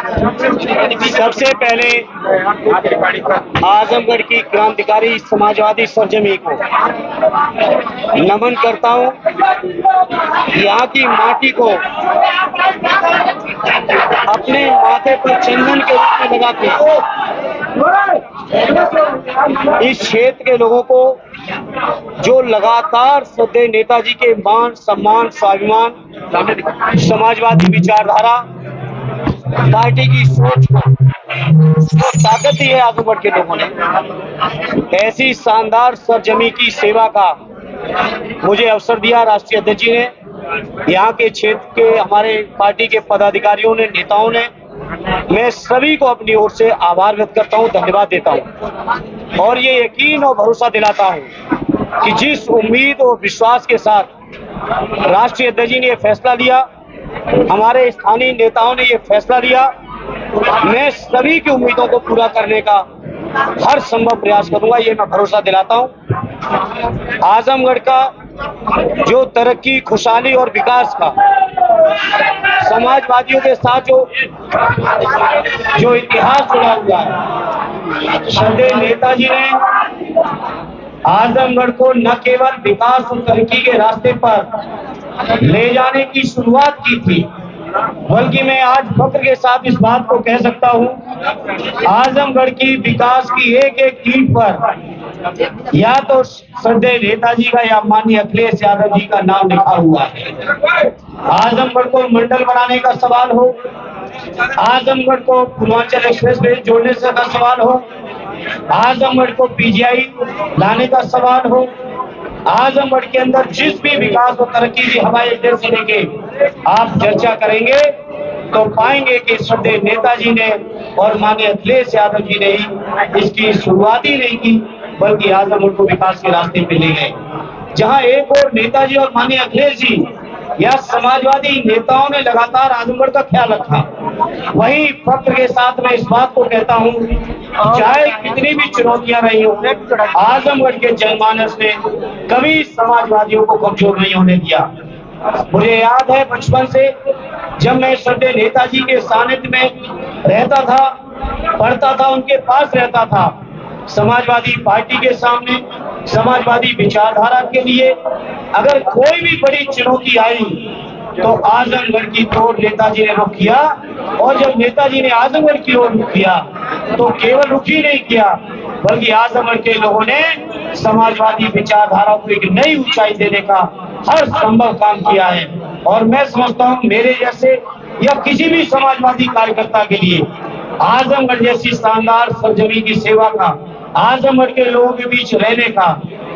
सबसे पहले आजमगढ़ की क्रांतिकारी समाजवादी सरजमी को नमन करता हूं। यहाँ की माटी को अपने माथे पर चंदन के रूप में लगा के इस क्षेत्र के लोगों को जो लगातार श्रद्धेय नेताजी के मान सम्मान स्वाभिमान समाजवादी विचारधारा पार्टी की सोच को ताकत दी है आजमगढ़ के लोगों ने। ऐसी शानदार सरजमी की सेवा का मुझे अवसर दिया राष्ट्रीय अध्यक्ष जी ने, यहाँ के क्षेत्र के हमारे पार्टी के पदाधिकारियों ने, नेताओं ने। मैं सभी को अपनी ओर से आभार व्यक्त करता हूँ, धन्यवाद देता हूँ और ये यकीन और भरोसा दिलाता हूँ कि जिस उम्मीद और विश्वास के साथ राष्ट्रीय अध्यक्ष जी ने ये फैसला लिया, हमारे स्थानीय नेताओं ने ये फैसला लिया, मैं सभी की उम्मीदों को पूरा करने का हर संभव प्रयास करूंगा, ये मैं भरोसा दिलाता हूं। आजमगढ़ का जो तरक्की, खुशहाली और विकास का समाजवादियों के साथ जो इतिहास जुड़ा हुआ है, श्रद्धेय नेताजी ने आजमगढ़ को न केवल विकास और तरक्की के रास्ते पर ले जाने की शुरुआत की थी, बल्कि मैं आज फख्र के साथ इस बात को कह सकता हूं, आजमगढ़ की विकास की एक एक ईंट पर या तो श्रद्धेय नेताजी का या माननीय अखिलेश यादव जी का नाम लिखा हुआ है। आजमगढ़ को मंडल बनाने का सवाल हो, आजमगढ़ को पूर्वांचल एक्सप्रेस वे जोड़ने से का सवाल हो, आजमगढ़ को पीजीआई लाने का सवाल हो, आजमगढ़ के अंदर जिस भी विकास और तरक्की की हवाई अड्डे से लेके आप चर्चा करेंगे तो पाएंगे कि श्रद्धेय नेताजी ने और माननीय अखिलेश यादव जी ने ही इसकी शुरुआत ही नहीं की, बल्कि आजमगढ़ को विकास के रास्ते पे ले गए। जहां एक और नेताजी और माननीय अखिलेश जी या समाजवादी नेताओं ने लगातार आजमगढ़ का ख्याल रखा, वहीं फख्र के साथ मैं इस बात को कहता हूं, चाहे कितनी भी चुनौतियां रही हो, आजमगढ़ के जनमानस ने कभी समाजवादियों को कमजोर नहीं होने दिया। मुझे याद है बचपन से जब मैं श्रद्धेय नेताजी के सानिध्य में रहता था, पढ़ता था, उनके पास रहता था, समाजवादी पार्टी के सामने समाजवादी विचारधारा के लिए अगर कोई भी बड़ी चुनौती आई तो आजमगढ़ की ओर नेताजी ने रुख किया, और जब नेताजी ने आजमगढ़ की ओर रुख किया तो केवल रुख ही नहीं किया, बल्कि आजमगढ़ के लोगों ने समाजवादी विचारधारा को एक नई ऊंचाई देने का हर संभव काम किया है। और मैं समझता हूं मेरे जैसे या किसी भी समाजवादी कार्यकर्ता के लिए आजमगढ़ जैसी शानदार सरजमी की सेवा का, आजमगढ़ के लोगों के बीच रहने का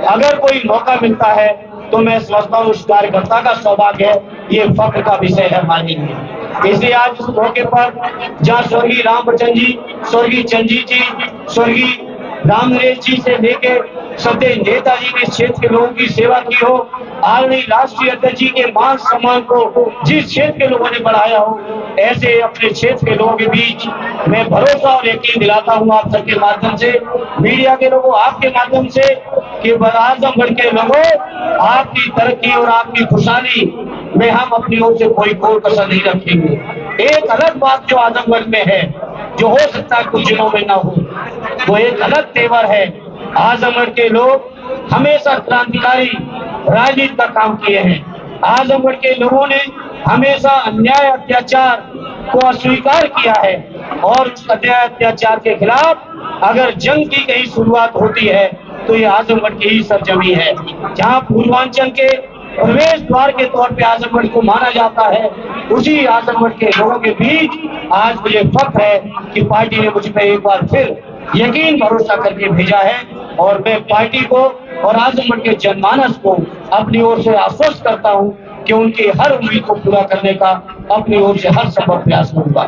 अगर कोई मौका मिलता है तो मैं समझता हूँ उस कार्यकर्ता का सौभाग्य है, ये फख्र का विषय है हमारे लिए। इसलिए आज इस मौके पर जहाँ स्वर्गीय रामबच्चन जी, स्वर्गीय चंजी जी, स्वर्गीय रामनरेश जी से लेके श्रद्धेय नेताजी ने इस क्षेत्र के लोगों की सेवा की हो, आदरणीय राष्ट्रीय अध्यक्ष जी के मान सम्मान को जिस क्षेत्र के लोगों ने बढ़ाया हो, ऐसे अपने क्षेत्र के लोगों के बीच मैं भरोसा और यकीन दिलाता हूं आप सबके माध्यम से, मीडिया के लोगों, आपके माध्यम से, कि आजमगढ़ के लोगों आपकी तरक्की और आपकी खुशहाली में हम अपनी ओर से कोई कोर कसर नहीं रखेंगे। एक अलग बात जो आजमगढ़ में है, जो हो सकता है कुछ जिलों में ना हो, वो एक अलग तेवर है। आजमगढ़ के लोग हमेशा क्रांतिकारी राजनीति का काम किए हैं। आजमगढ़ के लोगों ने हमेशा अन्याय अत्याचार को अस्वीकार किया है, और अन्याय अत्याचार के खिलाफ अगर जंग की कहीं शुरुआत होती है तो ये आजमगढ़ की ही सरजमी है, जहां पूर्वांचल के प्रवेश द्वार के तौर पे आजमगढ़ को माना जाता है। उसी आजमगढ़ के लोगों के बीच आज मुझे फख्र है कि पार्टी ने मुझ पर एक बार फिर यकीन भरोसा करके भेजा है, और मैं पार्टी को और आजमगढ़ के जनमानस को अपनी ओर से आश्वस्त करता हूं कि उनकी हर उम्मीद को पूरा करने का अपनी ओर से हर संभव प्रयास करूंगा।